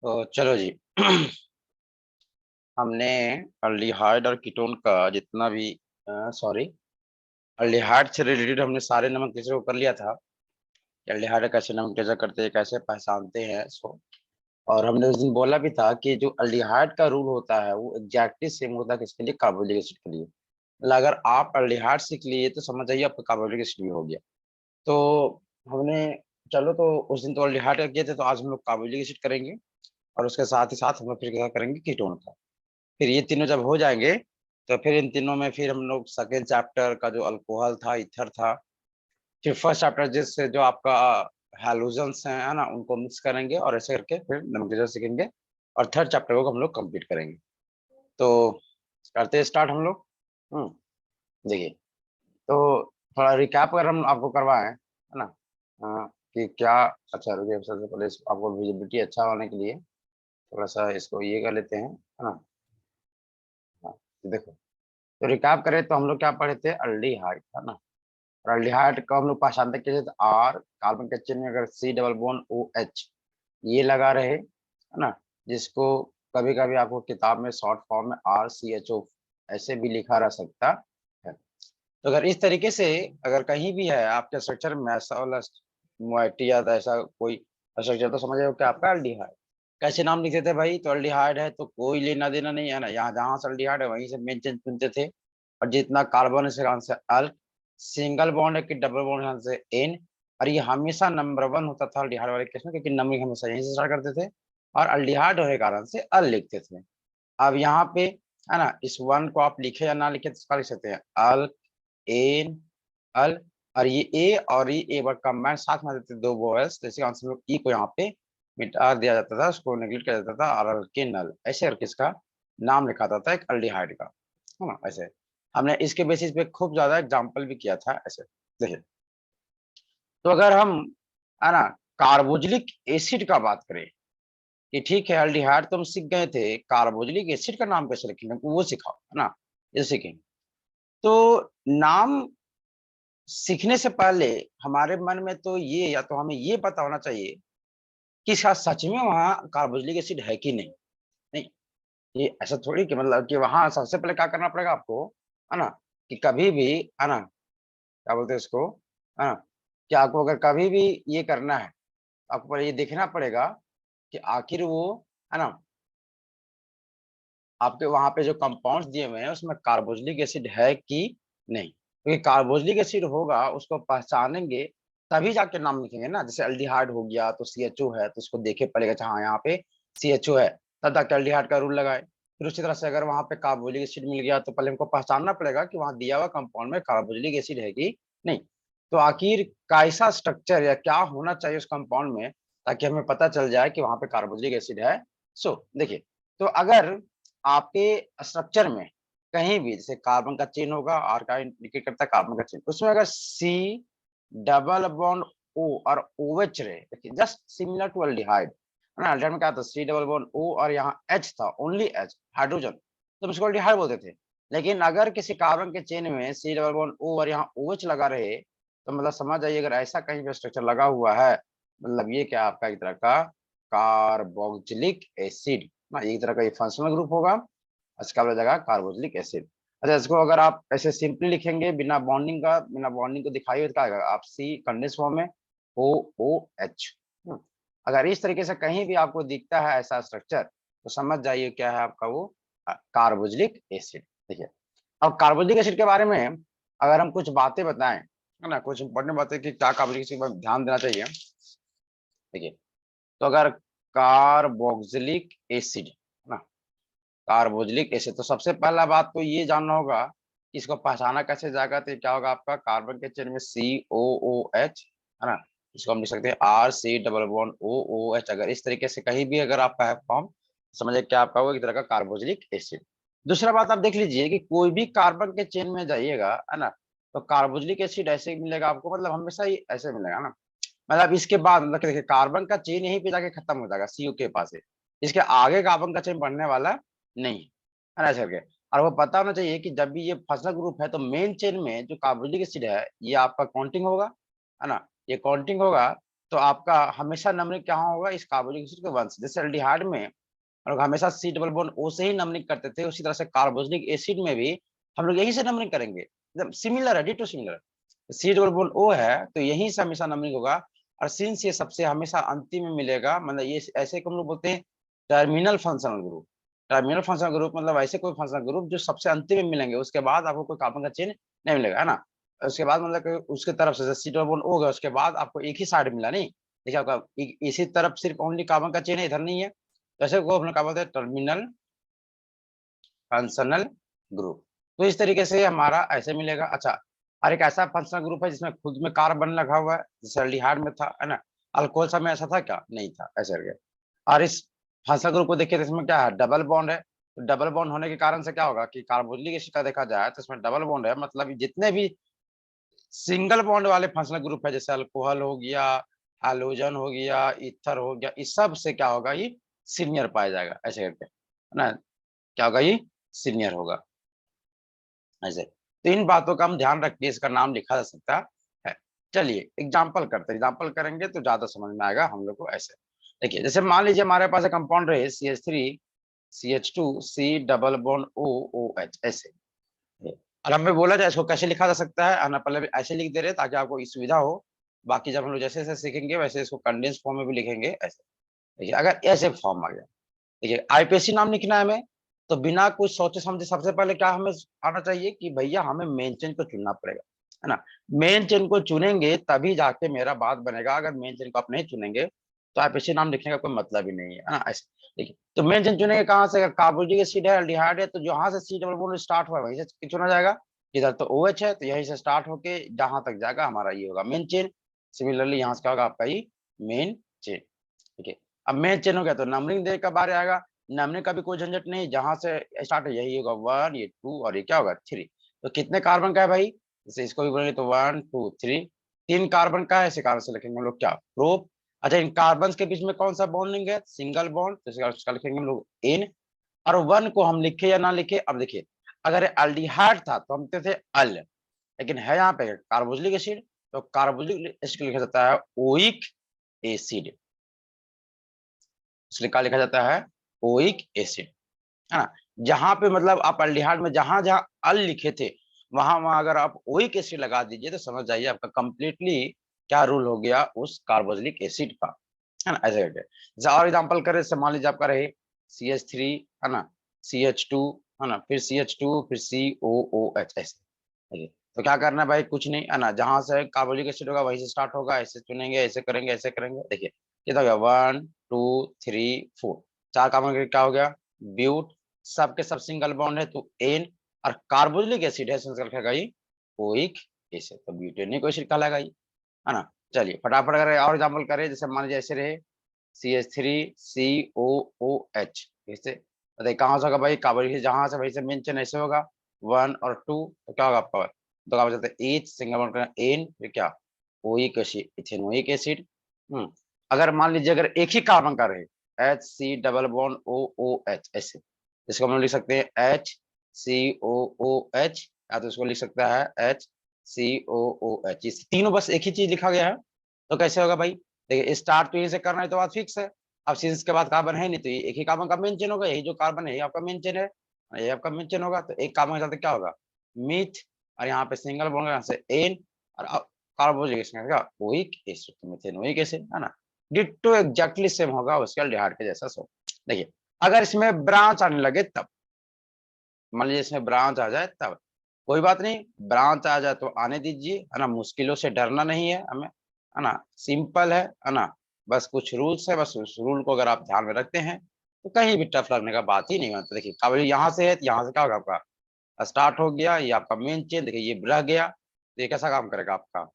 तो चलो जी। हमने अल्डिहाइड और कीटोन का जितना भी सॉरी अल्डिहाइड से रिलेटेड हमने सारे नोमेनक्लेचर को कर लिया था कि अल्डिहाइड कैसे नोमेनक्लेचर करते हैं, कैसे पहचानते हैं सो। और हमने उस दिन बोला भी था कि जो अल्डिहाइड का रूल होता है वो एग्जैक्टली सेम होता है किसके लिए, कार्बोनिक एसिड के लिए। मतलब अगर आप अल्डिहाइड सीख लिए तो समझ जाइए आपका कार्बोनिक एसिड भी हो गया। तो हमने चलो तो उस दिन तो अल्डिहाइड का किए थे, तो आज हम लोग कार्बोनिक एसिड करेंगे और उसके साथ ही साथ हम लोग फिर क्या करेंगे, कीटोन का। फिर ये तीनों जब हो जाएंगे तो फिर इन तीनों में फिर हम लोग सेकेंड चैप्टर का जो अल्कोहल था, ईथर था, फिर फर्स्ट चैप्टर जिससे जो आपका हैलोजन्स हैं है ना, उनको मिक्स करेंगे और ऐसे करके फिर नोमेनक्लेचर सीखेंगे। और थर्ड चैप्टर को हम लोग कंप्लीट करेंगे। तो करते हैं स्टार्ट हम लोग। देखिए, तो थोड़ा रिकैप अगर हम आपको करवाएं है ना, कि क्या। अच्छा रुकिए, सबसे पहले आपको विजिबिलिटी अच्छा होने के लिए थोड़ा सा इसको ये कर लेते हैं, है ना। हाँ, देखो, तो रिकैप करें तो हम लोग क्या पढ़े थे, अल्डिहाइड, है ना। और अल्डिहाइड को हम लोग पहचानते कैसे थे, आर कार्बन के चिन्ह में अगर C double bond O H ये लगा रहे, है ना, जिसको कभी कभी आपको किताब में शॉर्ट फॉर्म में आर सी एच ओ ऐसे भी लिखा रह सकता है। तो अगर इस तरीके से अगर कहीं भी है आपके स्ट्रक्चर में ऐसा वाला मोइटी या ऐसा कोई स्ट्रक्चर, तो समझ कि आपका अल्डिहाइड। कैसे नाम लिखते थे भाई, तो अल्डिहाइड है तो कोई लेना देना नहीं है ना, यहाँ जहां से अल्डिहाइड है वहीं से मेन चेंज चुनते थे। और जितना कार्बन है से अल्क, सिंगल बॉन्ड है कि डबल बॉन्ड है से एन। और ये हमेशा नंबर वन होता था अल्डिहाइड वाले केस में, क्योंकि नंबरिंग हमेशा यहीं से स्टार्ट करते थे और अल्डिहाइड होने के कारण से अल लिखते थे। अब यहाँ पे है ना, इस वन को आप लिखे या ना लिखे तो इसका लिख सकते हैं अल, एन, अल। और ये ए और ये ए वर्ड कंबाइन साथ में देते दो वोवेल्स, तो इसी कारण से हम लोग ई को यहाँ पे मिटा दिया जाता था, उसको नेग्लेक्ट किया जाता था और अल के नल ऐसे करके इसका नाम लिखा जाता था एक अल्डिहाइड का, है ना। ऐसे हमने इसके बेसिस पे खूब ज्यादा एग्जाम्पल भी किया था ऐसे। देखिए, तो अगर हम है ना कार्बोक्सिलिक एसिड का बात करें कि ठीक है अल्डिहाइड तो हम सीख गए थे, कार्बोक्सिलिक एसिड का नाम कैसे रखेंगे वो सिखाओ, है ना, ये सीखेंगे। तो नाम सीखने से पहले हमारे मन में तो ये, या तो हमें ये पता होना चाहिए कि इसका सच में वहाँ कार्बोक्सिलिक एसिड है कि नहीं। नहीं, ये ऐसा थोड़ी कि मतलब कि वहां सबसे पहले क्या करना पड़ेगा आपको, है ना, कि कभी भी, है ना, क्या बोलते हैं इसको, है ना, कि आपको अगर कभी भी ये करना है तो आपको पहले ये देखना पड़ेगा कि आखिर वो, है ना, आपके वहां पे जो कंपाउंड्स दिए हुए हैं उसमें कार्बोक्सिलिक एसिड है कि नहीं। क्योंकि कार्बोक्सिलिक एसिड होगा उसको पहचानेंगे तभी जाके नाम लिखेंगे ना। जैसे अल्डिहाइड हो गया तो सीएचओ है, तो उसको देखे पड़ेगा अच्छा हाँ यहाँ पे सीएचओ है, तब जाके अल्डिहाइड का रूल लगाए। फिर उसी तरह से अगर वहां पे कार्बोक्सिलिक एसिड मिल गया तो पहले हमको पहचानना पड़ेगा कि वहां दिया हुआ कंपाउंड में कार्बोक्सिलिक एसिड है कि नहीं। तो आखिर कैसा स्ट्रक्चर या क्या होना चाहिए उस कंपाउंड में ताकि हमें पता चल जाए कि वहां पे कार्बोक्सिलिक एसिड है। सो देखिए, तो अगर आपके स्ट्रक्चर में कहीं भी जैसे कार्बन का चेन होगा और का इंडिकेट करता है कार्बन का चेन, उसमें अगर सी डबल बॉन्ड ओ और ओ एच रहे, देखिए जस्ट सिमिलर टू अल्डिहाइड, है ना। अल्डिहाइड में क्या था, सी डबल बॉन्ड ओ और यहाँ एच था, ओनली एच हाइड्रोजन, तो हम इसको अल्डिहाइड बोलते थे। लेकिन अगर किसी कार्बन के चेन में सी डबल बॉन्ड ओ और यहाँ ओ एच लगा रहे, तो मतलब समझ जाइए अगर ऐसा कहीं पे स्ट्रक्चर लगा हुआ है, मतलब ये क्या आपका एक तरह का कार्बोक्सिलिक एसिड ना, एक तरह का ये फंक्शनल ग्रुप होगा, इसका वाला जगह कार्बोक्सिलिक एसिड। अच्छा, इसको अगर आप ऐसे सिंपली लिखेंगे बिना बॉन्डिंग का, बिना बॉन्डिंग को दिखाइए तो क्या आएगा, आप सी कंडेंस फॉर्म में ओ ओ एच। अगर इस तरीके से कहीं भी आपको दिखता है ऐसा स्ट्रक्चर तो समझ जाइए क्या है आपका वो कार्बोक्सिलिक एसिड। देखिए, अब कार्बोक्सिलिक एसिड के बारे में अगर हम कुछ बातें बताएं, है ना, कुछ इंपॉर्टेंट बातें कि क्या कार्बोक्सिलिक एसिड पर ध्यान देना चाहिए। देखिए, तो अगर कार्बोक्सिलिक एसिड, है ना, कार्बोक्सिलिक एसिड, तो सबसे पहला बात तो ये जानना होगा कि इसको पहचाना कैसे जाएगा, तो क्या होगा आपका कार्बन के चेन में सी ओ ओ एच, है ना, इसको हम लिख सकते हैं R C double bond O O H. अगर इस तरीके से कहीं भी अगर आपका है फॉर्म, समझिए क्या आपका होगा एक तरह का कार्बोक्सिलिक एसिड। दूसरा बात आप देख लीजिए कि कोई भी कार्बन के चेन में जाइएगा, है ना, तो कार्बोक्सिलिक एसिड ऐसे ही मिलेगा आपको, मतलब हमेशा ही ऐसे मिलेगा ना। मतलब इसके बाद मतलब देखिए कार्बन का चेन यहीं पे जाके खत्म हो जाएगा सीओ के पास है, इसके आगे कार्बन का चेन बढ़ने वाला नहीं, है ना, ऐसे करके। और वो पता होना चाहिए कि जब भी ये फंक्शनल ग्रुप है तो मेन चेन में जो कार्बोक्सिलिक एसिड है ये आपका काउंटिंग होगा, है ना, ये काउंटिंग होगा। तो आपका हमेशा नंबरिंग कहाँ होगा, इस कार्बोनिक एसिड के 1 से। जैसे एल्डिहाइड में हम लोग हमेशा C डबल बॉन्ड O से ही नंबरिंग करते थे, उसी तरह से कार्बोनिक एसिड में भी हम लोग यही से नंबरिंग करेंगे, एकदम सिमिलर है, ditto similar. C double bond O है तो यहीं से हमेशा नंबरिंग होगा, और सिंस ये सबसे हमेशा अंतिम में मिलेगा, मतलब ये ऐसे को हम लोग बोलते हैं terminal functional group. Terminal functional group मतलब ऐसे कोई फंक्शनल ग्रुप जो सबसे अंतिम में मिलेंगे, उसके बाद आपको कोई कार्बन का चेन नहीं मिलेगा, है ना। उसके बाद मतलब कि उसके तरफ से C डबल बॉन्ड O गया, उसके बाद आपको एक ही साइड मिला, नहीं देखिए आपका इसी तरफ सिर्फ ओनली कार्बन का चेन है, इधर नहीं है। जैसे को अपने क्या बोलते हैं, टर्मिनल फंक्शनल ग्रुप। तो इस तरीके से हमारा ऐसे मिलेगा। अच्छा, और एक ऐसा फंक्शनल ग्रुप है जिसमें खुद में कार्बन लगा हुआ है, जैसे एल्डिहाइड में था, है ना। अल्कोहल सब में ऐसा था क्या, नहीं था, ऐसे करके। और इस फंक्शनल ग्रुप को देखिए तो इसमें क्या है, डबल बॉन्ड है। तो डबल बॉन्ड होने के कारण से क्या होगा कि कार्बोनिक एसिड का देखा जाए तो इसमें डबल बॉन्ड है, मतलब जितने भी सिंगल बॉन्ड वाले फंक्शनल ग्रुप है, जैसे अल्कोहल हो गया, हैलोजन हो गया, ईथर हो गया, इस सब से क्या होगा, ये सीनियर पाया जाएगा, ऐसे करके, है ना। क्या होगा, ये सीनियर होगा, ऐसे। तो इन बातों का हम ध्यान रख के इसका नाम लिखा जा सकता है। चलिए एग्जाम्पल करते हैं, एग्जाम्पल करेंगे तो ज्यादा समझ में आएगा हम लोग को। ऐसे देखिए, जैसे मान लीजिए हमारे पास एक कंपाउंड रहे CH3 CH2 C double bond O OH, ऐसे। और हमें बोला जाए इसको कैसे लिखा जा सकता है, ना पहले भी ऐसे लिख दे रहे ताकि आपको सुविधा हो। बाकी जब हम लोग जैसे जैसे सीखेंगे वैसे इसको कंडेंस फॉर्म में भी लिखेंगे, ऐसे। देखिए अगर ऐसे फॉर्म आ गया, देखिए आईपीएससी नाम लिखना है हमें, तो बिना कुछ सोचे समझे सबसे पहले क्या हमें आना चाहिए कि भैया हमें मेन चेन को चुनना पड़ेगा, है ना। मेन चेन को चुनेंगे तभी जाके मेरा बात बनेगा, अगर मेन चेन को आप नहीं चुनेंगे तो आईपीएससी नाम लिखने का कोई मतलब ही नहीं है ना, ऐसे। देखिए तो मेन चेन चुनेंगे कहाँ से, अगर कार्बोनिक एसिड है, एल्डिहाइड है, तो जहां से C डबल बॉन्ड स्टार्ट हुआ है वहीं से चुना जाएगा। इधर तो OH है तो यहीं से स्टार्ट होके जहां तक जाएगा हमारा ये होगा मेन चेन। सिमिलरली यहाँ से क्या होगा आपका ये मेन चेन, ठीक है। अब मेन चेन हो गया तो नंबरिंग देने का बारे आएगा। नंबरिंग का भी कोई झंझट नहीं, जहां से स्टार्ट है यही होगा 1, ये 2 और ये क्या होगा 3। तो कितने कार्बन का है भाई, जैसे इसको भी बोलेंगे तो 1 2 3, 3 कार्बन का है, इसी कारण से लिखेंगे हम लोग क्या, प्रोप। अच्छा, इन कार्बन के बीच में कौन सा बॉन्डिंग है, सिंगल बॉन्ड, तो इसका लिखेंगे हम लोग N। और 1 को हम लिखे या ना लिखे, अब देखिए अगर एल्डिहाइड था तो हम कहते थे अल, लेकिन है यहाँ पे कार्बोक्सिलिक एसिड, तो कार्बोक्सिलिक एसिड लिखा जाता है ओइक एसिड, इसलिए क्या लिखा जाता है ओइक एसिड, है ना। जहां पे मतलब आप एल्डिहाइड में जहां जहां अल लिखे थे वहां वहां अगर आप ओइक एसिड लगा दीजिए तो समझ जाइए आपका कंप्लीटली क्या रूल हो गया उस कार्बोक्सिलिक एसिड का, है ना, ऐसे करके। जैसे और एग्जांपल करें, जैसे मान लीजिए आपका रहे CH3, है ना, CH2, है ना, फिर CH2, फिर COOH, ऐसे। ठीक है, तो क्या करना है भाई, कुछ नहीं, है ना, जहां से कार्बोनिक एसिड होगा वहीं से स्टार्ट होगा, ऐसे चुनेंगे, ऐसे करेंगे, ऐसे करेंगे। देखिए कितना हो गया, 1 2 3 4, 4 कार्बन क्या हो गया, ब्यूट। सबके सब सिंगल बॉन्ड है तो एन, और कार्बोनिक एसिड है रखेगा ये ओइक एसिड, तो ब्यूटेनिक एसिड कहलाएगा ये, है ना। चलिए फटाफट अगर और एग्जाम्पल करें, जैसे मान लीजिए ऐसे रहे CH3 COOH, ऐसे बताइए कहाँ से होगा भाई, कार्बोनिक जहां से वहीं से मेंशन ऐसे होगा 1 और 2, तो क्या होगा आपका, तो क्या बचता है एच, सिंगल बॉन्ड करना एन, फिर क्या ओइक एसिड, इथेनोइक एसिड। अगर मान लीजिए अगर एक ही कार्बन का रहे HC डबल बॉन्ड OOH, ऐसे, इसको हम लोग लिख सकते हैं HCOOH, या तो इसको लिख सकता है HCOOH, इस तीनों बस एक ही चीज लिखा गया है। तो कैसे होगा भाई, देखिए स्टार्ट तो यहीं से करना है तो बात फिक्स है। अब सिंस के बाद कार्बन है नहीं तो ये एक ही कार्बन का मेन चेन होगा, यही जो कार्बन है ये आपका मेन चेन है, ये आपका मेन चेन होगा, तो एक कार्बन के साथ क्या होगा मीथ, और यहाँ पे सिंगल बॉन्ड यहाँ से एन, और कार्बोक्सिलिक क्या ओइक एसिड, मिथेनोइक एसिड, है ना। डिट्टो एग्जैक्टली सेम होगा उसके एल्डिहाइड के जैसा। सो देखिए अगर इसमें ब्रांच आने लगे तब, मान लीजिए इसमें ब्रांच आ जाए तब, कोई बात नहीं, ब्रांच आ जाए तो आने दीजिए, है ना, मुश्किलों से डरना नहीं है हमें, है ना, सिंपल है ना। बस कुछ रूल्स है, बस उस रूल को अगर आप ध्यान में रखते हैं तो कहीं भी टफ लगने का बात ही नहीं होता। देखिए काबल यहाँ से है, यहाँ से क्या होगा आपका स्टार्ट हो गया, ये आपका मेन चेन, देखिए ये रह गया, तो ये कैसा काम करेगा आपका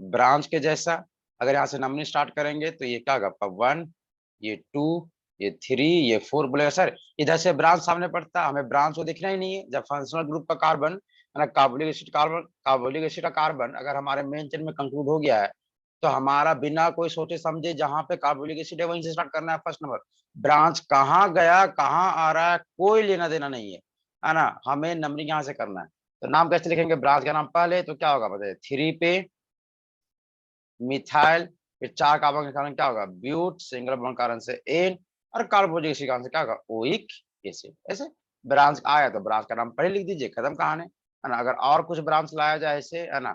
ब्रांच के जैसा। अगर यहाँ से नंबरिंग स्टार्ट करेंगे तो ये क्या होगा आपका 1, ये 2, ये 3, ये 4, बोलेगा सर इधर से ब्रांच सामने पड़ता है, हमें ब्रांच को दिखना ही नहीं है। जब फंक्शनल ग्रुप का कार्बन, है ना, कार्बोनिक एसिड का कार्बन अगर हमारे मेन चेन में कंक्लूड हो गया है तो हमारा बिना कोई सोचे समझे जहां पे कार्बोनिक एसिड है वहीं से स्टार्ट करना है फर्स्ट नंबर। ब्रांच कहाँ गया कहाँ आ रहा है कोई लेना देना नहीं है ना, हमें नंबरिंग यहाँ से करना है। तो नाम कैसे लिखेंगे, ब्रांच का नाम पहले तो क्या होगा बताइए, 3 पे मिथाइल, फिर 4 कार्बन के कारण क्या होगा, ब्यूट, सिंगल बॉन्ड कारण से एन, और कार्बोनिक एसिड कारण से क्या होगा, ओइक एसिड। ऐसे ब्रांच आया तो ब्रांच का नाम पहले लिख दीजिए, खत्म कहानी, है ना। अगर और कुछ ब्रांच लाया जाए ऐसे, है ना,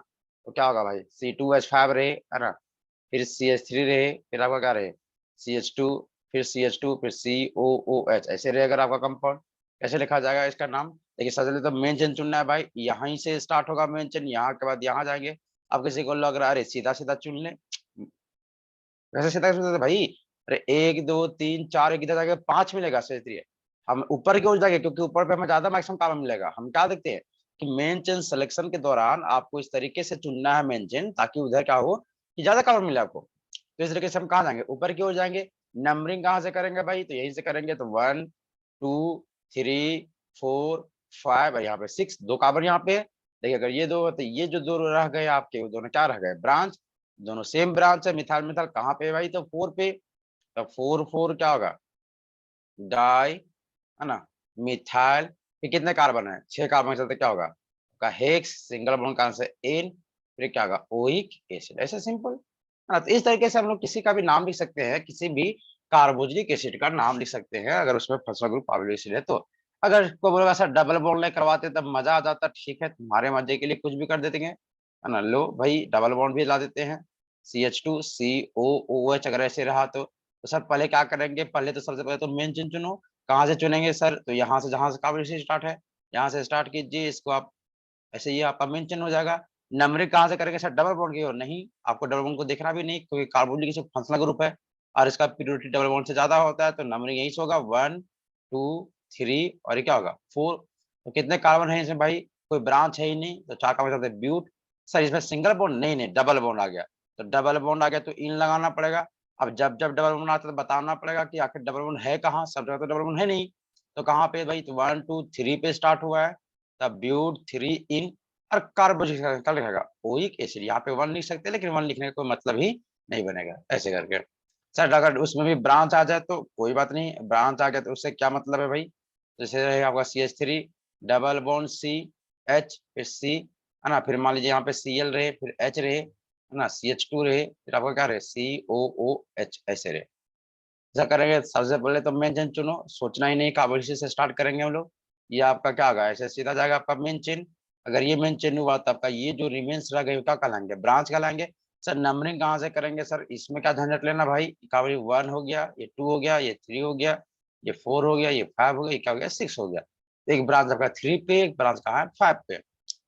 तो क्या होगा भाई, C2H5 रहे, है ना, फिर CH3 रहे, फिर आपका क्या रहे, CH2, फिर CH2, फिर COOH, ऐसे रहे अगर आपका कंपाउंड। कैसे लिखा जाएगा इसका नाम, देखिए सबसे पहले तो मेन चेन चुनना है भाई, यहीं से स्टार्ट होगा मेन चेन, यहाँ के बाद यहाँ जाएंगे। अब किसी को लग रहा है अरे सीधा सीधा चुन ले, वैसे सीधा सीधा भाई, अरे 1 2 3 4 इधर जाके 5 मिलेगा, सोच, हम ऊपर की ओर जाएंगे क्योंकि ऊपर पे हमें ज्यादा मैक्सिमम कार्बन मिलेगा। हम क्या देखते हैं कि मेन चेन सिलेक्शन के दौरान आपको इस तरीके से चुनना है मेन चेन, ताकि उधर क्या हो कि ज्यादा कार्बन मिले आपको। तो इस तरीके से हम कहाँ जाएंगे, ऊपर की ओर जाएंगे। नंबरिंग कहाँ से करेंगे भाई, तो यहीं से करेंगे, तो 1 2 3 4 5, और यहाँ पे 6, 2 कार्बन यहाँ पे। देखिए अगर ये दो, तो ये जो दो रह गए आपके, वो दोनों क्या रह गए, ब्रांच, दोनों सेम ब्रांच है। मिथाइल मिथाइल कहाँ पे है भाई, तो 4 पे, तो 4 4 क्या होगा, डाई, है ना, मिथाइल। फिर कितने कार्बन है, 6 कार्बन के चलते क्या होगा का हेक्स, सिंगल बॉन्ड का से एन, फिर क्या होगा, ओइक एसिड। ऐसे सिंपल, है ना। तो इस तरीके से हम लोग किसी का भी नाम लिख सकते हैं, किसी भी कार्बोक्सिलिक एसिड का नाम लिख सकते हैं, अगर उसमें फंक्शनल ग्रुप कार्बोक्सिलिक एसिड है तो। अगर कोई बोलेगा सर डबल बॉन्ड नहीं करवाते तब मजा आ जाता, ठीक है, तुम्हारे मजे के लिए कुछ भी कर देते हैं, है ना। लो भाई डबल बॉन्ड भी ला देते हैं, CH2COOH अगर ऐसे रहा तो सर पहले क्या करेंगे, पहले तो सबसे पहले तो मेन चेन चुनो। कहाँ से चुनेंगे सर, तो यहाँ से, जहां से कार्बोक्सिलिक स्टार्ट है, यहाँ से स्टार्ट कीजिए इसको आप, ऐसे ये आपका मेंशन हो जाएगा। नंबरिंग कहाँ से करेंगे सर, डबल बॉन्ड की ओर नहीं, आपको डबल बॉन्ड को देखना भी नहीं, क्योंकि कार्बोनिक एसिड फंक्शनल ग्रुप है और इसका पीरियोडिक डबल बॉन्ड से ज्यादा होता है, तो नंबरिंग यही से होगा 1 2 3, और ये क्या होगा 4। तो कितने कार्बन है इसमें भाई, कोई ब्रांच है ही नहीं, तो 4 कार्बन चलते ब्यूट। सर इसमें सिंगल बॉन्ड नहीं, नहीं डबल बॉन्ड आ गया, तो डबल बॉन्ड आ गया तो इन लगाना पड़ेगा। अब जब जब डबल बॉन्ड आता है तो बताना पड़ेगा कि आखिर डबल बॉन्ड है कहाँ, सब जगह तो डबल बॉन्ड है नहीं, तो कहाँ पे भाई, तो 1 2 3 पे स्टार्ट हुआ है, तब ब्यूट 3 इन, और कार्बोक्सिलिक क्या लिखेगा, ओइक एसिड। यहाँ पे 1 लिख सकते हैं, लेकिन 1 लिखने का कोई मतलब ही नहीं बनेगा, ऐसे करके। सर अगर उसमें भी ब्रांच आ जाए तो कोई बात नहीं, ब्रांच आ गया तो उससे क्या मतलब है भाई, जैसे रहेगा आपका CH3 डबल बॉन्ड CH, फिर C, है ना, फिर मान लीजिए यहाँ पे Cl रहे, फिर H रहे, है ना, CH2 रहे, फिर आपका क्या रहे, COOH, ऐसे रहे। ऐसा करेंगे, सबसे पहले तो मेन चेन चुनो, सोचना ही नहीं, कार्बोक्सिलिक से स्टार्ट करेंगे हम लोग। ये आपका क्या होगा, ऐसे सीधा जाएगा आपका मेन चेन। अगर ये मेन चेन हुआ तो आपका ये जो रिमेन्स रह गए क्या कहलाएंगे, ब्रांच कहलाएंगे। सर नंबरिंग कहाँ से करेंगे सर, इसमें क्या झंझट लेना भाई, कार्बोक्सिलिक 1 हो गया, ये 2 हो गया, ये 3 हो गया, ये 4 हो गया, ये 5 हो गया, ये क्या हो गया, 6 हो गया। तो एक ब्रांच आपका 3 पे, एक ब्रांच कहाँ है 5 पे।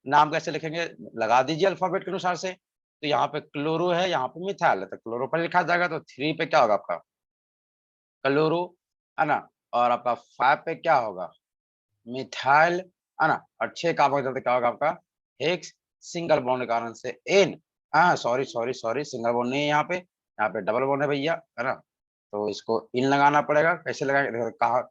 नाम कैसे लिखेंगे, लगा दीजिए अल्फाबेट के अनुसार से। तो यहाँ पे क्लोरो है, यहाँ पे मिथाइल है, तो क्लोरो पर लिखा जाएगा, तो 3 पे क्या होगा आपका क्लोरो, है ना, और आपका 5 पे क्या होगा, मिथाइल, है ना, और 6 कार्बन चलते क्या होगा आपका हेक्स, सिंगल बॉन्ड के कारण से एन। हाँ sorry sorry sorry, single bond नहीं है यहाँ पे डबल बॉन्ड है भैया, है ना। तो इसको इन लगाना पड़ेगा, कैसे लगाएंगे, देखो कहा,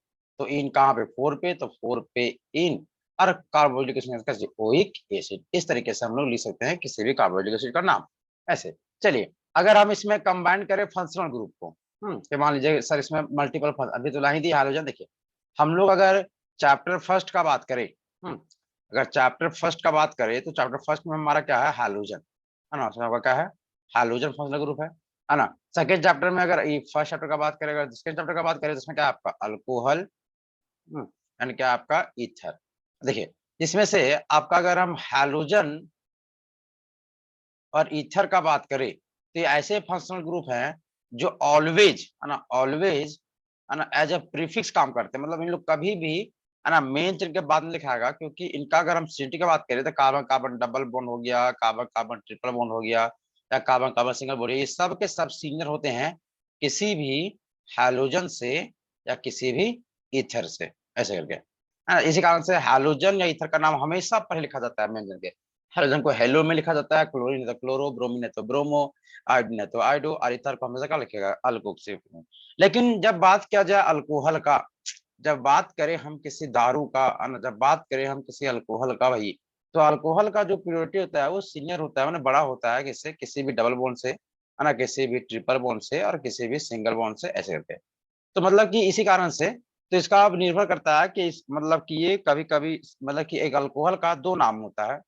तो इन कहाँ पे 4 पे, तो 4 पे इन, और कार्बोक्सिलिक एसिड कैसे, ओइक एसिड। इस तरीके से हम लोग लिख सकते हैं किसी भी कार्बोक्सिलिक एसिड का नाम, ऐसे। चलिए अगर हम इसमें कंबाइन करें फंक्शनल ग्रुप को, तो मान लीजिए सर इसमें मल्टीपल, अभी तो ला ही दी हाइड्रोजन, देखिए हम लोग अगर चैप्टर फर्स्ट का बात करें, अगर चैप्टर फर्स्ट का बात करें तो चैप्टर फर्स्ट में हमारा क्या है, हैलोजन, है ना, उसमें आपका क्या है, हैलोजन फंक्शनल ग्रुप है ना। सेकंड चैप्टर में अगर ये फर्स्ट चैप्टर का बात करें, अगर सेकंड चैप्टर का बात करें तो इसमें क्या है आपका अल्कोहल, यानी क्या आपका ईथर। देखिए इसमें से आपका अगर हम हैलोजन और ईथर का बात करें तो ये ऐसे फंक्शनल ग्रुप हैं जो ऑलवेज, है ना, ऑलवेज, है ना, एज ए प्रीफिक्स काम करते हैं, मतलब इन लोग कभी भी, है ना, मेन चेन के बाद में लिखाएगा, क्योंकि इनका अगर हम सिटी की बात करें तो कार्बन कार्बन डबल बॉन्ड हो गया, कार्बन कार्बन ट्रिपल बॉन्ड हो गया, या कार्बन कार्बन सिंगल बॉन्ड, ये सब के सब सीनियर होते हैं किसी भी हैलोजन से या किसी भी ईथर से, ऐसे करके, है ना। इसी कारण से हैलोजन या ईथर का नाम हमेशा पहले लिखा जाता है मेन चेन के। हाइड्रोजन को हेलो में लिखा जाता है, क्लोरीन है तो क्लोरो, ब्रोमीन है तो ब्रोमो, आयोडीन है तो आयोडो, और ईथर को हमेशा क्या लिखेगा, अल्कोक्सिल। लेकिन जब बात किया जाए अल्कोहल का, जब बात करें हम किसी दारू का, जब बात करें हम किसी अल्कोहल का भाई, तो अल्कोहल का जो प्योरिटी होता है वो सीनियर होता है, मैंने बड़ा होता है किससे, किसी भी डबल बॉन्ड से, है ना, किसी भी ट्रिपल बॉन्ड से, और किसी भी सिंगल बॉन्ड से, ऐसे करके। तो मतलब कि इसी कारण से, तो इसका अब निर्भर करता है कि मतलब कि ये कभी कभी, मतलब कि एक अल्कोहल का 2 नाम होता है।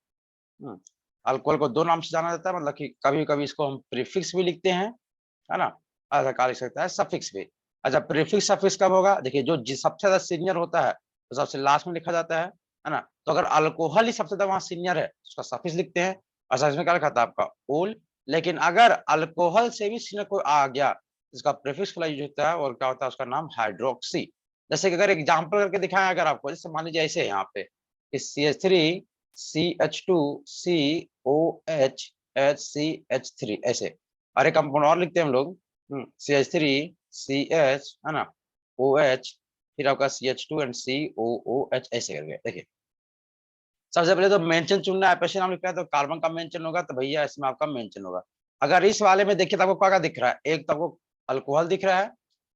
अल्कोहल को 2 नाम से जाना जाता है, मतलब कि कभी कभी इसको हम प्रीफिक्स भी लिखते हैं, है ना। ऐसा क्या लिख सकता है, सफिक्स भी। अच्छा, प्रीफिक्स सफिक्स कब होगा, देखिए जो सबसे ज्यादा सीनियर होता है तो सबसे लास्ट में लिखा जाता है ना। तो अगर अल्कोहल ही सबसे ज्यादा वहां सीनियर है उसका सफिक्स लिखते हैं। अच्छा, इसमें क्या लिखा था आपका, ओल। लेकिन अगर अल्कोहल से भी सीनियर कोई आ गया, इसका प्रीफिक्स वाला यूज होता है और क्या होता है उसका नाम हाइड्रोक्सी। जैसे कि अगर एग्जांपल करके दिखाएं अगर आपको, जैसे मान लीजिए ऐसे यहाँ पे CH3 CH2 COH HCH3 ऐसे। और एक कंपाउंड और लिखते हैं हम लोग, CH3 CH, है ना, OH, फिर आपका CH2 एंड COOH ऐसे करके। देखिए सबसे पहले तो मेंशन चुनना है, पेशेंट नाम लिख रहा है तो कार्बन का मेंशन होगा, तो भैया इसमें आपका मेंशन होगा। अगर इस वाले में देखिए तो आपको क्या दिख रहा है, एक तो आपको अल्कोहल दिख रहा है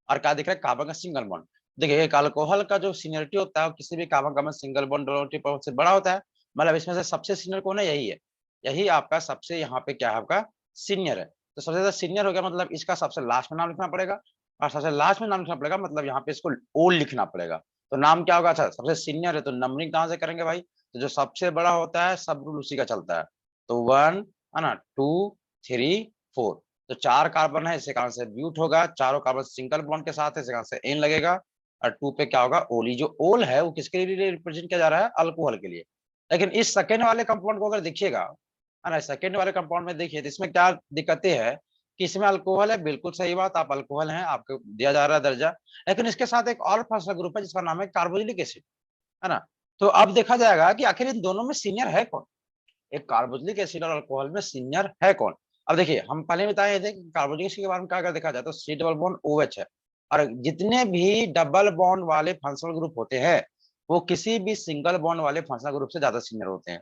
और क्या दिख रहा है, कार्बन का सिंगल बॉन्ड। देखिए एक अल्कोहल का जो सीनियरिटी होता है किसी भी कार्बन का सिंगल बॉन्ड डोनर पावर से बड़ा होता है, मतलब इसमें से सबसे सीनियर कौन है, यही है। यही आपका सबसे यहाँ पे क्या है, आपका सीनियर है। तो सबसे ज्यादा सीनियर हो गया, मतलब इसका सबसे लास्ट में नाम लिखना पड़ेगा, और सबसे लास्ट में नाम लिखना पड़ेगा, मतलब यहाँ पे इसको ओल्ड लिखना पड़ेगा। तो नाम क्या होगा, अच्छा सबसे सीनियर है तो नंबरिंग कहाँ से करेंगे भाई, तो जो सबसे बड़ा होता है सब रूल उसी का चलता है। तो 1, है ना, 2, 3, 4, तो 4 कार्बन है, इसे कारण से ब्यूट होगा, चारों कार्बन सिंगल बॉन्ड के साथ है, इसे कारण से एन लगेगा। और 2 पे क्या होगा, ओली। जो ओल है वो किसके लिए रिप्रेजेंट किया जा रहा है, अल्कोहल के लिए। लेकिन इस सेकेंड वाले कंपाउंड को अगर देखिएगा, है ना, सेकेंड वाले कंपाउंड में देखिए तो इसमें क्या दिक्कतें है कि इसमें अल्कोहल है, बिल्कुल सही बात, आप अल्कोहल हैं, आपको दिया जा रहा है दर्जा। लेकिन इसके साथ एक और फर्स्ट ग्रुप है जिसका नाम है कार्बोक्सिलिक एसिड, है ना। तो अब देखा जाएगा कि आखिर इन दोनों में सीनियर है कौन, एक कार्बोक्सिलिक एसिड और अल्कोहल में सीनियर है कौन। अब देखिए हम पहले बताए थे कि कार्बोक्सिलिक एसिड के बारे में क्या देखा जाए तो C डबल बॉन्ड OH है। और जितने भी डबल बॉन्ड वाले फंक्शनल ग्रुप होते हैं वो किसी भी सिंगल बॉन्ड वाले फंक्शनल ग्रुप से ज्यादा सीनियर होते हैं,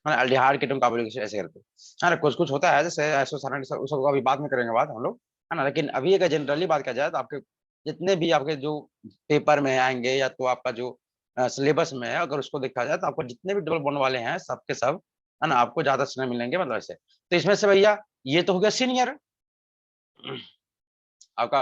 अल्डिहाइड कीटोन कार्बोक्सिलिक एसिड ऐसे करके, है ना। कुछ कुछ होता है जैसे आइसोसाइनाइड, उस सबको अभी बाद में करेंगे बात हम लोग, है ना। लेकिन अभी अगर जनरली बात किया जाए तो आपके जितने भी आपके जो पेपर में आएंगे या तो आपका जो सिलेबस में है, अगर उसको देखा जाए तो आपको जितने भी डबल बॉन्ड वाले हैं सबके सब, है ना, आपको ज्यादा सीनियर मिलेंगे, मतलब ऐसे। तो इसमें से भैया ये तो हो गया सीनियर, आपका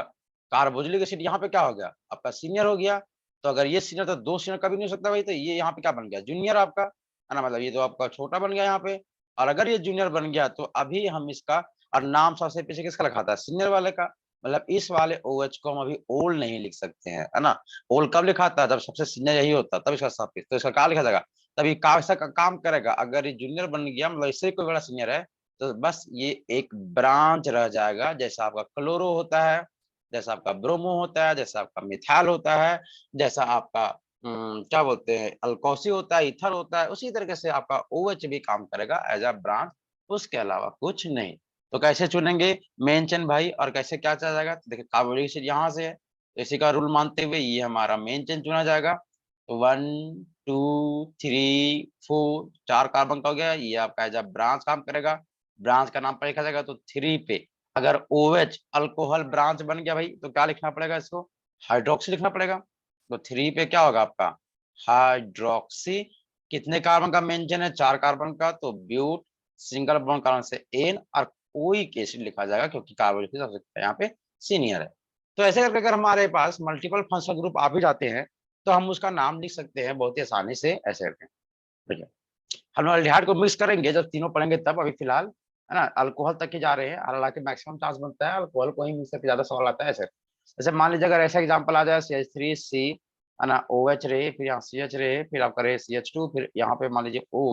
कार्बोक्सिलिक एसिड यहाँ पे क्या हो गया, आपका सीनियर हो गया। तो अगर ये सीनियर तो दो सीनियर कभी नहीं हो सकता भाई, तो ये यहाँ पे क्या बन गया, जूनियर आपका, है ना, मतलब ये तो आपका छोटा बन गया यहाँ पे। और अगर ये जूनियर बन गया तो अभी हम इसका, और नाम सबसे पीछे किसका लिखा था, सीनियर वाले का, मतलब इस वाले OH को हम अभी ओल्ड नहीं लिख सकते हैं, है ना। ओल्ड कब लिखा था, जब सबसे सीनियर यही होता तब इसका सब, तो इसका क्या लिखा जाएगा, तभी कैसा काम करेगा, अगर ये जूनियर बन गया मतलब इससे कोई बड़ा सीनियर है तो बस ये एक ब्रांच रह जाएगा, जैसा आपका क्लोरो होता है, जैसा आपका ब्रोमो होता है, जैसा आपका मिथाइल होता है, जैसा आपका क्या बोलते हैं अल्कोसी होता है, ईथर होता है, उसी तरीके से आपका OH भी काम करेगा एज अ ब्रांच, उसके अलावा कुछ नहीं। तो कैसे चुनेंगे मेन चेन भाई, और कैसे क्या चला जाएगा, तो देखिए कार्बोक्सिलिक एसिड यहाँ से है तो इसी का रूल मानते हुए ये हमारा मेन चेन चुना जाएगा। तो 1, 2, 3, 4, 4 कार्बन का हो गया, ये आपका एज अ ब्रांच काम करेगा, ब्रांच का नाम पर लिखा जाएगा। तो 3 पे अगर OH अल्कोहल ब्रांच बन गया भाई तो क्या लिखना पड़ेगा, इसको हाइड्रोक्सी लिखना पड़ेगा। तो 3 पे क्या होगा आपका हाइड्रोक्सी। कितने कार्बन का मेंशन है, 4 कार्बन का, तो ब्यूट, सिंगल बॉन्ड कार्बन से एन, और कोई एसिड लिखा जाएगा क्योंकि कार्बोक्सिलिक सबसे यहाँ पे सीनियर है। तो ऐसे करके अगर हमारे पास मल्टीपल फंक्शनल ग्रुप आ भी जाते हैं तो हम उसका नाम लिख सकते हैं बहुत ही आसानी से ऐसे करके। ठीक है, हम अल्डिहाइड को मिक्स करेंगे जब तीनों पढ़ेंगे तब, अभी फिलहाल, है ना, अल्कोहल तक ही जा रहे हैं, हालांकि मैक्सिमम चांस बनता है अल्कोहल को ही मिक्स करके ज्यादा सवाल आता है ऐसे। जैसे मान लीजिए अगर ऐसा एग्जांपल आ जाए CH3C, है ना, OH रहे, फिर यहाँ CH रहे, फिर आपका रहे CH2, फिर यहाँ पे मान लीजिए O,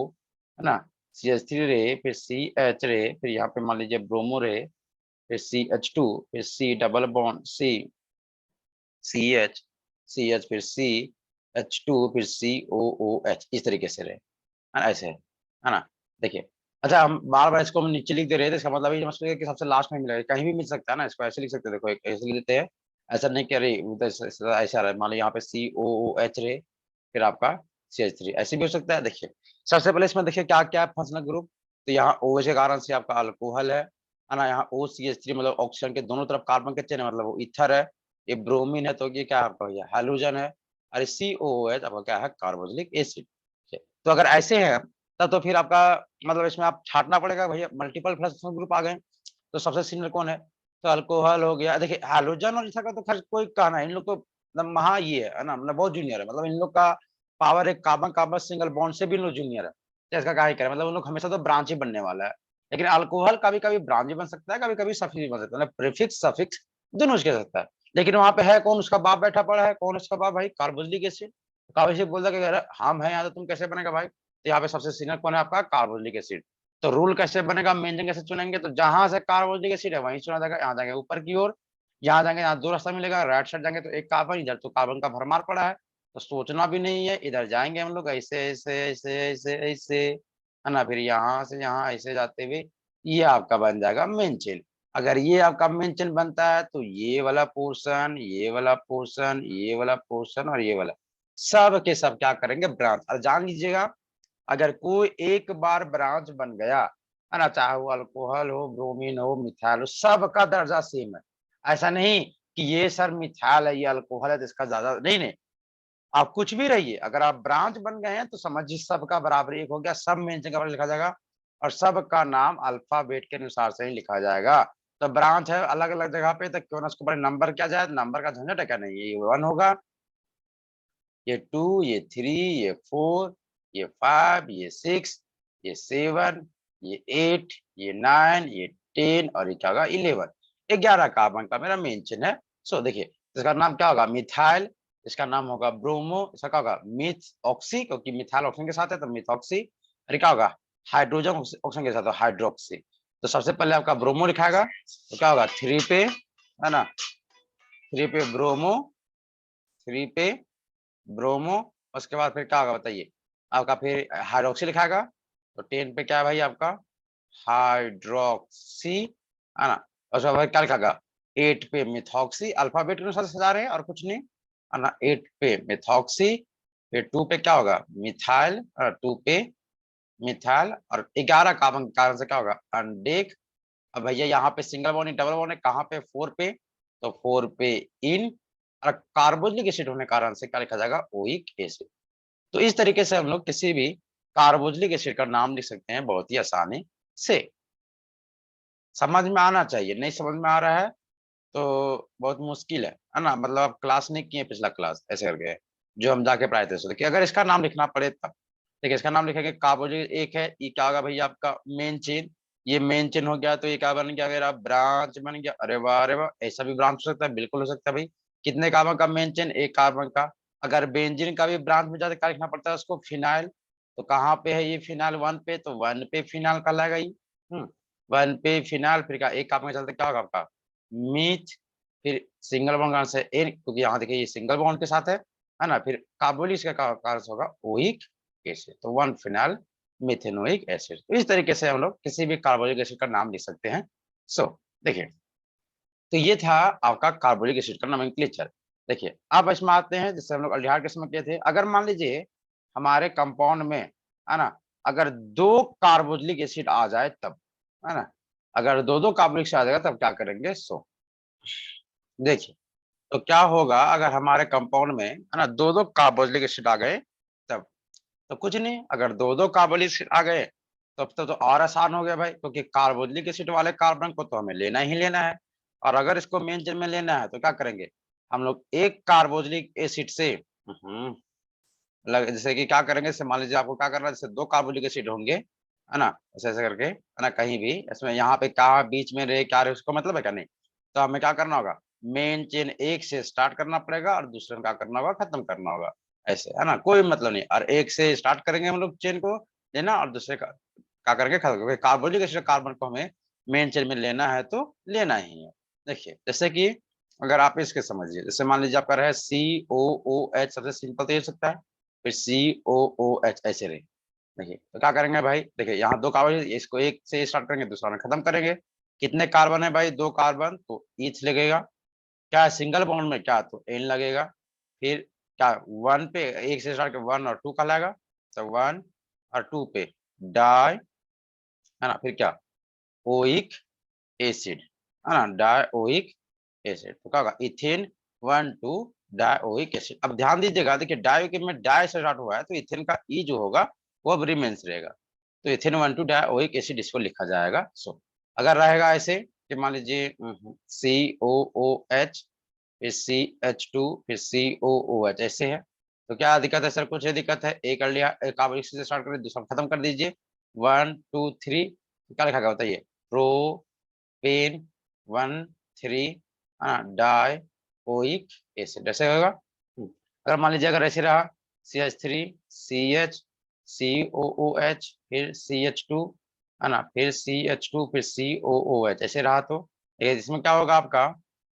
है ना, CH3 रहे, फिर CH रहे, फिर यहाँ पे मान लीजिए ब्रोमो रहे, फिर CH2, फिर C double bond C, CH, CH, फिर CH2, फिर COOH, इस तरीके से रहे, है ना, ऐसे है ना। देखिए अच्छा, हम बार बार इसको हम नीचे लिख दे रहे थे, इसका मतलब ये समझ कि सबसे लास्ट में मिलेगा, कहीं भी मिल सकता है ना, इसको ऐसे लिख सकते हैं, देखो ऐसे लिख देते हैं, ऐसा नहीं कह रही ऐसा रहे, मान लो यहाँ पे COOH रहे, फिर आपका CH3 ऐसे भी हो सकता है। देखिए सबसे पहले इसमें देखिए क्या क्या है फंक्शनल ग्रुप, तो यहाँ OH के कारण से आपका अल्कोहल है ना, यहाँ OCH3 मतलब ऑक्सीजन के दोनों तरफ कार्बन के चेन है, मतलब वो ईथर है, ये ब्रोमीन है, तो ये क्या आपका भैया हाइड्रोजन है, और COOH आपका क्या है, कार्बोक्सिलिक एसिड। तो अगर ऐसे है तब तो फिर आपका मतलब इसमें आप छाटना पड़ेगा भैया, मल्टीपल फंक्शनल ग्रुप आ गए तो सबसे सीनियर कौन है, तो अल्कोहल हो गया। देखिए हाइड्रोजन और इसका तो खैर कोई कहना है, इन लोग तो मतलब महा ये है ना, मतलब बहुत जूनियर है, मतलब इन लोग का पावर एक कार्बन कार्बन सिंगल बॉन्ड से भी इन लोग जूनियर है, तो इसका क्या ही करें, मतलब उन लोग हमेशा तो ब्रांच ही बनने वाला है। लेकिन अल्कोहल कभी-कभी ब्रांच भी बन सकता है, कभी-कभी सफिक्स भी बन सकता है, मतलब प्रीफिक्स सफिक्स दोनों यूज़ किया जा सकता है। लेकिन वहाँ पे है कौन, उसका बाप बैठा पड़ा है, कौन उसका बाप भाई? Carboxylic acid. कार्बोक्सिलिक बोलता है कि अरे हम हैं यहाँ, तो तुम कैसे बनेगा भाई? तो यहाँ पे सबसे सीनियर कौन है आपका? Carboxylic acid. तो रूल कैसे बनेगा, मेंशन कैसे चुनेंगे? तो जहाँ से कार्बोक्सिलिक एसिड है वहीं चुना जाएगा, यहाँ जाएंगे ऊपर की ओर, यहाँ जाएंगे, यहाँ 2 रास्ता मिलेगा, राइट साइड जाएंगे तो एक कार्बन, इधर तो कार्बन का भरमार पड़ा है, तो सोचना भी नहीं है, इधर जाएँगे हम लोग ऐसे, ऐसे, ऐसे, ऐसे, ऐसे, है ना? फिर यहाँ से यहाँ ऐसे जाते हुए ये आपका बन जाएगा मेन चेन। अगर ये आपका मेन चेन बनता है तो ये वाला पोर्शन, ये वाला पोर्शन, ये वाला पोर्शन और ये वाला, सब के सब क्या करेंगे? ब्रांच। और जान लीजिएगा, अगर कोई एक बार ब्रांच बन गया, है ना? चाहे वो अल्कोहल हो, ब्रोमीन हो, मिथाइल हो, सबका दर्जा सेम है। ऐसा नहीं कि ये सर मिथाइल है, ये अल्कोहल है तो इसका ज़्यादा नहीं, नहीं। आप कुछ भी रहिए, अगर आप ब्रांच बन गए हैं तो समझिए सबका बराबर एक हो गया, सब मेन जगह पर लिखा जाएगा और सबका नाम अल्फाबेट के अनुसार से ही लिखा जाएगा। तो ब्रांच है अलग-अलग जगह पे, तो क्यों ना उसके ऊपर नंबर क्या जाए, नंबर का झंझट है क्या? नहीं, ये 1 होगा, ये 2, ये 3, ये 4, ये 5, ये 6, ये 7, ये 8, ये 9, ये 10 और ये क्या होगा? 11। 11 कार्बन का मेरा मेन चेन है। सो देखिए, इसका नाम क्या होगा? मिथाइल, इसका नाम होगा ब्रोमो, इसका क्या होगा? मिथऑक्सी, क्योंकि मिथाइल ऑक्सीजन के साथ है तो मिथऑक्सी, और ये क्या होगा? हाइड्रोजन ऑक्सीजन के साथ है हाइड्रोक्सी। तो सबसे पहले आपका ब्रोमो लिखाएगा, तो क्या होगा? 3 पे, है ना? 3 पे ब्रोमो, 3 पे ब्रोमो, उसके बाद फिर क्या होगा बताइए? आपका फिर हाइड्रोक्सी लिखाएगा, तो 10 पे क्या है भाई आपका? हाइड्रोक्सी, है ना? उसके बाद क्या लिखाएगा? 8 पे मिथॉक्सी, अल्फाबेट के अनुसार सजा रहे हैं और कुछ नहीं, है ना? 8 पे मिथॉक्सी, फिर 2 पे क्या होगा? मिथाइल, 2 पे मिथाइल और 11 कार्बन के कारण से क्या होगा? अनडेक। अब भैया यहाँ पे सिंगल बॉन्ड नहीं डबल बॉन्ड है, कहाँ पे? 4 पे, तो 4 पे इन और कार्बोक्सिलिक एसिड होने के कारण से क्या लिखा जाएगा? Oic acid. तो इस तरीके से हम लोग किसी भी कार्बोक्सिलिक एसिड का नाम लिख सकते हैं बहुत ही आसानी से। समझ में आना चाहिए, नहीं समझ में आ रहा है तो बहुत मुश्किल है ना? मतलब आप क्लास नहीं किए पिछला क्लास ऐसे करके, जो हम जाके पढ़ाए थे। सो देखिए अगर इसका नाम लिखना पड़े तब, देखिए इसका नाम लिखेंगे कार्बोक्सिलिक, एक है ये क्या होगा भैया आपका? Main chain. ये मेन चेन हो गया तो ये क्या बन गया मेरा? ब्रांच बन गया। अरे वाह! अरे वाह! ऐसा भी ब्रांच हो सकता है, बिल्कुल हो सकता है भाई। कितने कार्बन का मेन चेन? 1 कार्बन का। अगर बेंजीन का भी ब्रांच में जाके क्या लिखना पड़ता है उसको? फिनाइल। तो कहाँ पे है ये फिनाइल? 1 पे, तो 1 पे फिनाइल कहलाएगा ये। 1 पे फिनाइल, फिर क्या एक कार्बन के चलते क्या होगा आपका? मीथ, फिर सिंगल बॉन्ड से एन, क्योंकि यहाँ देखिए ये सिंगल बॉन्ड के साथ है ना? फिर कार्बोलिस का कारण होगा ओइक एसिड, तो 1 फिनाइल मेथेनोइक एसिड। तो इस तरीके से हम लोग किसी भी कार्बोलिक एसिड का नाम लिख सकते हैं। सो देखिए, तो ये था आपका कार्बोलिक एसिड का नोमेनक्लेचर। देखिए अब इसमें आते हैं जैसे हम लोग अल्डिहाइड के समय किए थे। अगर मान लीजिए हमारे कंपाउंड में, है ना, अगर 2 कार्बोक्सिलिक एसिड आ जाए तब, है ना? अगर 2-2 कार्बोक्सिलिक एसिड आ जाएगा तब क्या करेंगे? सो देखिए, तो क्या होगा अगर हमारे कंपाउंड में, है ना, 2-2 कार्बोक्सिलिक एसिड आ गए तब? तो कुछ नहीं, अगर 2-2 कार्बोक्सिलिक एसिड आ गए तब तो और आसान हो गया भाई, क्योंकि कार्बोक्सिलिक एसिड वाले कार्बन को तो हमें लेना ही लेना है। और अगर इसको मेन चेन में लेना है तो क्या करेंगे? हम लोग एक कार्बोक्सिलिक एसिड से लग जैसे कि क्या करेंगे, जैसे मान लीजिए आपको क्या करना है, जैसे 2 कार्बोक्सिलिक एसिड होंगे, है ना? ऐसे-ऐसे करके, है ना? कहीं भी इसमें यहाँ पे कहाँ बीच में रहे, क्या रहे, उसको मतलब है क्या? नहीं। तो हमें क्या करना होगा? मेन चेन एक से स्टार्ट करना पड़ेगा और दूसरे में क्या करना होगा? खत्म करना होगा। ऐसे, है ना? कोई मतलब नहीं, और एक से स्टार्ट करेंगे हम लोग चेन को लेना और दूसरे का क्या करेंगे? खत्म करेंगे। कार्बोक्सिलिक एसिड कार्बन को हमें मेन चेन में लेना है तो लेना ही है। देखिए, जैसे कि अगर आप इसके समझिए, जैसे मान लीजिए आपका रहे COOH, सबसे सिंपल तो ये हो सकता है। फिर COOH ऐसे रहे। देखिए, तो क्या करेंगे भाई? देखिए यहाँ 2 कार्बन है, इसको एक से स्टार्ट करेंगे, दूसरा में खत्म करेंगे। कितने कार्बन है भाई? 2 कार्बन, तो ईच लगेगा। क्या है सिंगल बॉन्ड में? क्या तो एन लगेगा। फिर क्या 1 पे एक से स्टार्ट कर 1 और 2 कहलाएगा, तो 1 और 2 पे डाई, है ना? फिर क्या? ओइक एसिड, है ना? डाइओइक एसिड, तो क्या होगा? Ethane 1 2 dioic acid. अब ध्यान दीजिएगा, देखिए डाइओइक में डाई से स्टार्ट हुआ है तो इथेन का ई जो होगा वो अब रिमेंस रहेगा। तो इथेन 1 2 डाइओइक एसिड इसको लिखा जाएगा। सो अगर रहेगा ऐसे कि मान लीजिए COOH, फिर CH2, फिर COOH ऐसे है, तो क्या दिक्कत है सर? कुछ दिक्कत है? एक कर लिया, एक कार्बोनिक एसिड से स्टार्ट करिए, दूसरा खत्म कर दीजिए। 1 2 3, क्या लिखा गया बताइए, प्रोपेन 1,3 डाइओइक एसिड, ऐसे होगा। अगर मान लीजिए अगर ऐसे रहा CH3 CH COOH फिर CH2 है ना, फिर CH2 फिर COOH ऐसे रहा, तो इसमें क्या होगा आपका,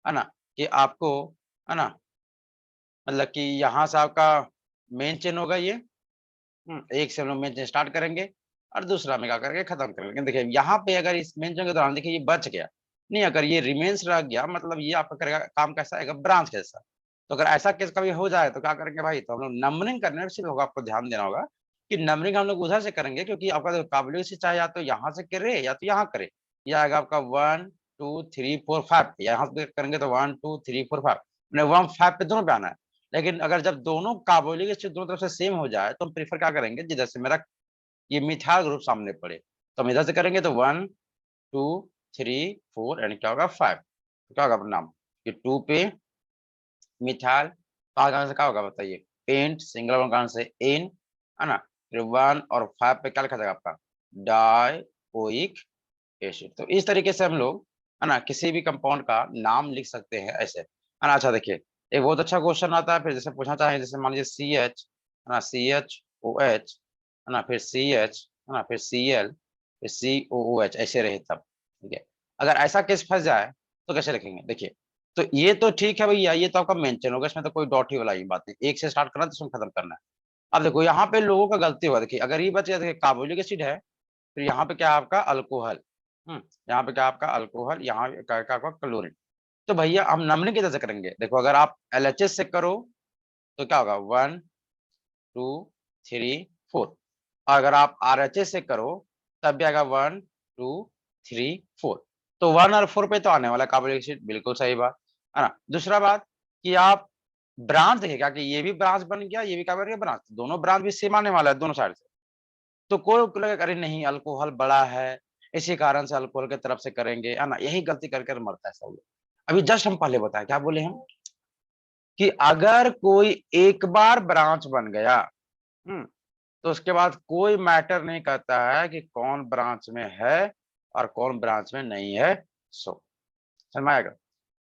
है ना, कि आपको, है ना, मतलब कि यहाँ से आपका मेन चेन होगा ये। एक से हम लोग मेन चेन स्टार्ट करेंगे और दूसरा में क्या करके खत्म कर लेंगे। देखिए यहाँ पे अगर इस मेन चेन के दौरान देखिए ये बच गया नहीं, अगर ये रिमेन्स रह गया मतलब ये आपका करेगा काम कैसा आएगा, ब्रांच कैसा। तो अगर ऐसा केस कभी हो जाए तो क्या करेंगे भाई, तो हम लोग नंबरिंग करने से होगा, आपको ध्यान देना होगा कि नंबरिंग हम लोग उधर से करेंगे, क्योंकि आपका काबिलियत से चाहे या तो यहाँ से करे या तो यहाँ करे। ये आएगा आपका 1 2 3 4 5, यहाँ से करेंगे तो 1 2 3 4 5, 1 5 पे दोनों पे आना है। लेकिन अगर जब दोनों कार्बोनिलिक एसिड दोनों तरफ से सेम हो जाए तो हम प्रीफर क्या करेंगे, जिधर से मेरा ये मिथाइल ग्रुप सामने पड़े, तो हम इधर से करेंगे तो 1 2 3 4 एंड क्या होगा 5, तो क्या होगा अपना नाम, कि 2 पे मिथाइल, से क्या होगा बताइए, पेंट सिंगल बॉन्ड से एन, है ना, फिर 1 और 5 पे क्या लिखा जाएगा आपका, डाइओइक एसिड। तो इस तरीके से हम लोग, है ना, किसी भी कंपाउंड का नाम लिख सकते हैं ऐसे, है ना। अच्छा देखिए एक बहुत अच्छा क्वेश्चन आता है, फिर जैसे पूछना चाहें, जैसे मान लीजिए CH, है ना, CHOH, है ना, फिर CH, है ना, फिर Cl, फिर COOH ऐसे रहे तब, ठीक है। अगर ऐसा केस फंस जाए तो कैसे लिखेंगे, देखिए तो ये तो ठीक है भैया, ये तो आपका मेंशन होगा, इसमें तो कोई डॉट ही वाला ही बात नहीं, एक से स्टार्ट करना है तो इसमें खत्म करना है। अब देखो यहाँ पे लोगों का गलती हुआ, देखिए अगर ये बच गया, देखिए कार्बोलिक एसिड है, फिर यहाँ पे क्या है आपका अल्कोहल, यहाँ पे क्या आपका अल्कोहल, यहाँ क्या आपका क्लोरीन। तो भैया हम नंबरिंग किधर से करेंगे, देखो अगर आप LHS से करो तो क्या होगा 1 2 3 4, और अगर आप RHS से करो तब भी आएगा 1 2 3 4। तो 1 और 4 पे तो आने वाला कार्बोनिक एसिड, बिल्कुल सही बात है ना। दूसरा बात कि आप ब्रांच देखिएगा कि ये भी ब्रांच बन गया, ये भी क्या बन गया ब्रांच, दोनों ब्रांच भी सेम आने वाला है दोनों साइड से। तो कोई लगेगा अरे नहीं अल्कोहल बड़ा है, इसी कारण से अल्कोहल की तरफ से करेंगे, है ना, यही गलती करके मरता है सब लोग। अभी जस्ट हम पहले बताया क्या बोले हम, कि अगर कोई एक बार ब्रांच बन गया, तो उसके बाद कोई मैटर नहीं करता है कि कौन ब्रांच में है और कौन ब्रांच में नहीं है। सो समझ में आएगा,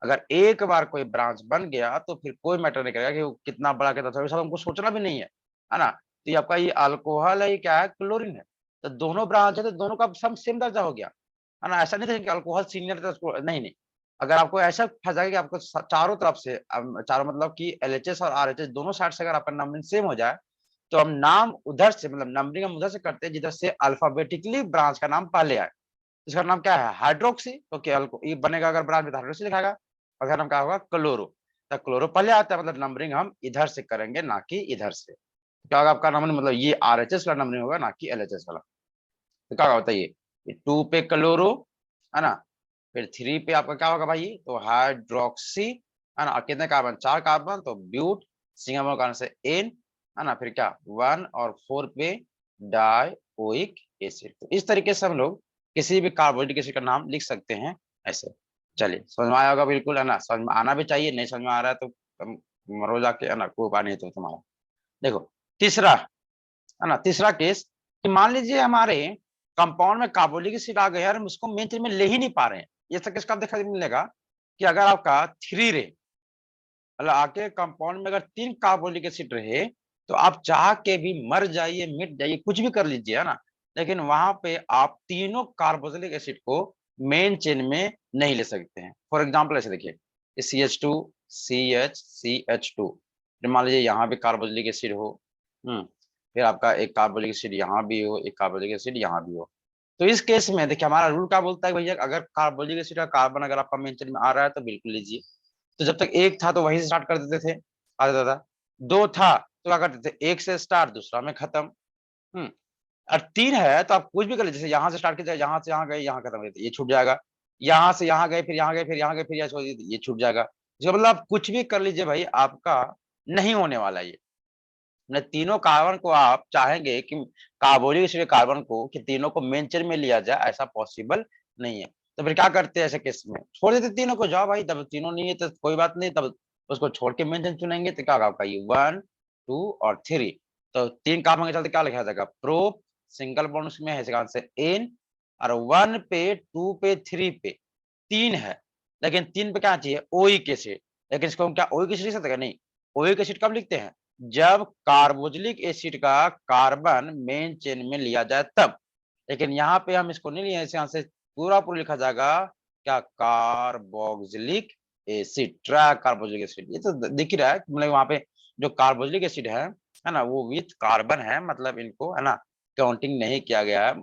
अगर एक बार कोई ब्रांच बन गया तो फिर कोई मैटर नहीं करेगा कि वो कितना बड़ा कितना छोटा, सब हमको सोचना भी नहीं है ना। तो ये आपका ये अल्कोहल है, ये क्या है क्लोरीन है, तो दोनों ब्रांच है तो दोनों का सब सेम दर्जा हो गया, है ना। ऐसा नहीं था कि अल्कोहल सीनियर था उसको, नहीं नहीं। अगर आपको ऐसा फंसा कि आपको चारों तरफ से चारों मतलब कि LHS और RHS दोनों साइड से अगर आपका नंबरिंग सेम हो जाए, तो हम नाम उधर से मतलब नंबरिंग हम उधर से करते हैं जिधर से अल्फाबेटिकली ब्रांच का नाम पहले आए। इसका नाम क्या है हाइड्रोक्सी, तो क्या ये बनेगा अगर ब्रांच में हाइड्रोक्सी लिखाएगा, अगर नाम क्या होगा क्लोरो, तो क्लोरो पहले आता है, मतलब नंबरिंग हम इधर से करेंगे ना कि इधर से। क्या होगा आपका नंबरिंग, मतलब ये RHS वाला नंबरिंग होगा ना कि LHS वाला। तो क्या होगा बताइए, 2 पे क्लोरो, है ना, फिर 3 पे आपका क्या होगा भाई, तो हाइड्रोक्सी, है ना, कितने कार्बन 4 कार्बन, तो ब्यूट सिंगल कारण से एन, है ना, फिर क्या 1 और 4 पे डाइओइक एसिड। तो इस तरीके से हम लोग किसी भी कार्बोनिक एसिड का नाम लिख सकते हैं ऐसे। चलिए समझ में आया होगा बिल्कुल, है ना, समझ में आना भी चाहिए, नहीं समझ में आ रहा है तो मरो जाके, है ना, कोई उपाय नहीं तो तुम्हारा। देखो तीसरा, है ना, तीसरा केस कि मान लीजिए हमारे कंपाउंड में कार्बोनिक एसिड आ गया और हम उसको मेन चेन में ले ही नहीं पा रहे हैं। ये सब किसका देखा मिलेगा कि अगर आपका 3 रे मतलब आके कंपाउंड में अगर 3 कार्बोनिक एसिड रहे, तो आप चाह के भी मर जाइए मिट जाइए कुछ भी कर लीजिए, है ना, लेकिन वहां पे आप तीनों कार्बोक्सिलिक एसिड को मेन चेन में नहीं ले सकते हैं। फॉर एग्जाम्पल ऐसे देखिए CH2 CH मान लीजिए यहाँ भी कार्बोक्सिलिक एसिड हो, फिर आपका एक कार्बोक्सिलिक एसिड यहाँ भी हो, एक कार्बोक्सिलिक एसिड यहाँ भी हो। तो इस केस में देखिए हमारा रूल क्या बोलता है भैया, अगर कार्बोक्सिलिक एसिड का कार्बन अगर आपका मेन चेन में आ रहा है तो बिल्कुल लीजिए। तो जब तक एक था तो वहीं से स्टार्ट कर देते थे, आ जाता था। 2 था तो क्या करते थे, एक से स्टार्ट दूसरा में खत्म। और 3 है तो आप कुछ भी कर लीजिए, जैसे यहाँ से स्टार्ट किया, यहाँ से यहाँ गए यहाँ खत्म कर, ये छूट जाएगा। यहाँ से यहाँ गए फिर यहाँ गए फिर यहाँ गए फिर यहाँ छोड़ दिए, ये छूट जाएगा। इसका मतलब आप कुछ भी कर लीजिए भाई, आपका नहीं होने वाला ये। ने तीनों कार्बन को आप चाहेंगे कि कार्बोनिक एसिड कार्बन को कि तीनों को मेन चेन में लिया जाए, ऐसा पॉसिबल नहीं है। तो फिर क्या करते हैं ऐसे केस में, छोड़ देते तीनों को, जाओ भाई तब तीनों नहीं है तो कोई बात नहीं, तब उसको छोड़ के मेन चेन चुनेंगे। तो क्या होगा आपका ये 1 2 और 3, तो 3 कार्बन के चलते क्या लिखा जाएगा प्रो सिंगल बॉन्ड में है से एन, और 1 पे, 2 पे, 3 पे 3 है, लेकिन 3 पे क्या चाहिए? Oic acid. लेकिन इसको हम क्या ओइक एसिड लिख सकते हैं? नहीं। ओइक एसिड कब लिखते हैं? जब कार्बोक्सिलिक एसिड का कार्बन मेन चेन में लिया जाए तब। लेकिन यहाँ पे हम इसको नहीं लिए, यहाँ से पूरा लिखा जाएगा क्या? Carboxylic acid, try carboxylic acid. ये तो दिख ही रहा है, मतलब वहां पे जो कार्बोक्सिलिक एसिड है ना, वो विथ कार्बन है, मतलब इनको है ना काउंटिंग नहीं किया गया है।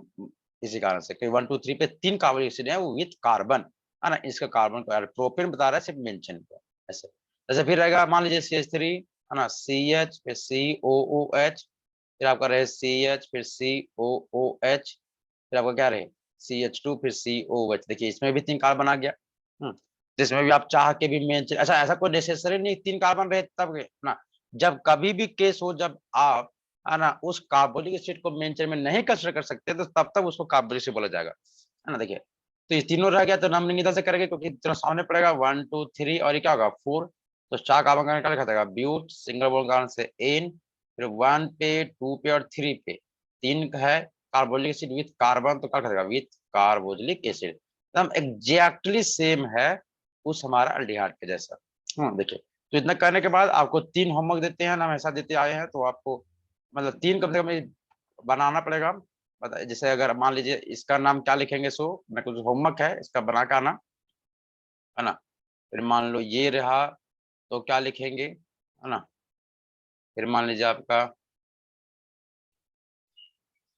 इसी कारण से 1 2 3 पे 3 कार्बोक्सिलिक एसिड है, वो विथ कार्बन है ना, इसका कार्बन को प्रोपेन बता रहा है सिर्फ मेंशन पे ऐसे। जैसे फिर रहेगा मान लीजिए CH3 है ना, CH फिर COOH, फिर आपका रहे CH फिर COOH, फिर आपका क्या रहे CH2 फिर COOH। देखिए इसमें भी 3 कार्बन आ गया। जिसमें भी आप चाह के भी मेंशन, अच्छा ऐसा कोई नेसेसरी नहीं 3 कार्बन रहे तब ना, जब कभी भी केस हो जब आप है ना उस कार्बोनिक एसिड को मेंशन में नहीं कंसीडर कर सकते, तो तब तक उसको कार्बोनिक एसिड बोला जाएगा, है ना। देखिए तो ये तीनों रह गया, तो नंबरिंग इधर से करेंगे क्योंकि तीनों सामने पड़ेगा 1 2 3 और ये क्या होगा 4। तो 4 कार्बन का क्या लिखा जाएगा? ब्यूट, सिंगल बॉन्ड कारण से एन, फिर 1 पे 2 पे और 3 पे 3 है कार्बोनिक एसिड विथ कार्बन, तो क्या लिखा जाएगा? With carboxylic acid. एकदम एग्जैक्टली सेम है उस हमारा अल्डिहाइड के जैसा। देखिए तो इतना करने के बाद आपको 3 होमवर्क देते हैं ना, हमेशा देते आए हैं, तो आपको मतलब 3 कम से कम बनाना पड़ेगा। जैसे अगर मान लीजिए इसका नाम क्या लिखेंगे, सो मैं कुछ होमवर्क है इसका बना के आना, है ना। फिर मान लो ये रहा तो क्या लिखेंगे, है ना। फिर मान लीजिए आपका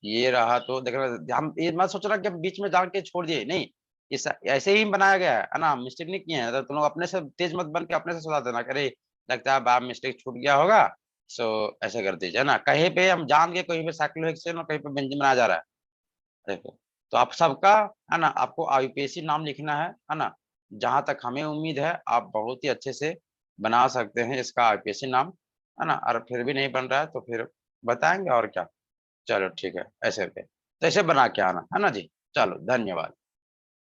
ये रहा तो देखना, हम ये मत सोचना कि हम बीच में जाके छोड़ दिए, नहीं। इस ऐसे ही बनाया गया है ना, मिस्टेक नहीं किए हैं। तो तुम लोग अपने से तेज मत बन के अपने से सुधार देना, करे लगता है बाप मिस्टेक छूट गया होगा, सो ऐसे कर दीजिए, है ना। कहीं पे हम जान के कहीं पे साइक्लोहेक्सेन और कहीं पे बेंजीन बनाया जा रहा है, देखो। तो आप सबका है ना, आपको आईयूपीएसी नाम लिखना है ना। जहां तक हमें उम्मीद है आप बहुत ही अच्छे से बना सकते हैं इसका आईयूपीएसी नाम, है ना। और फिर भी नहीं बन रहा है तो फिर बताएंगे और क्या। चलो ठीक है, ऐसे करके तो ऐसे बना के आना, है ना जी। चलो धन्यवाद।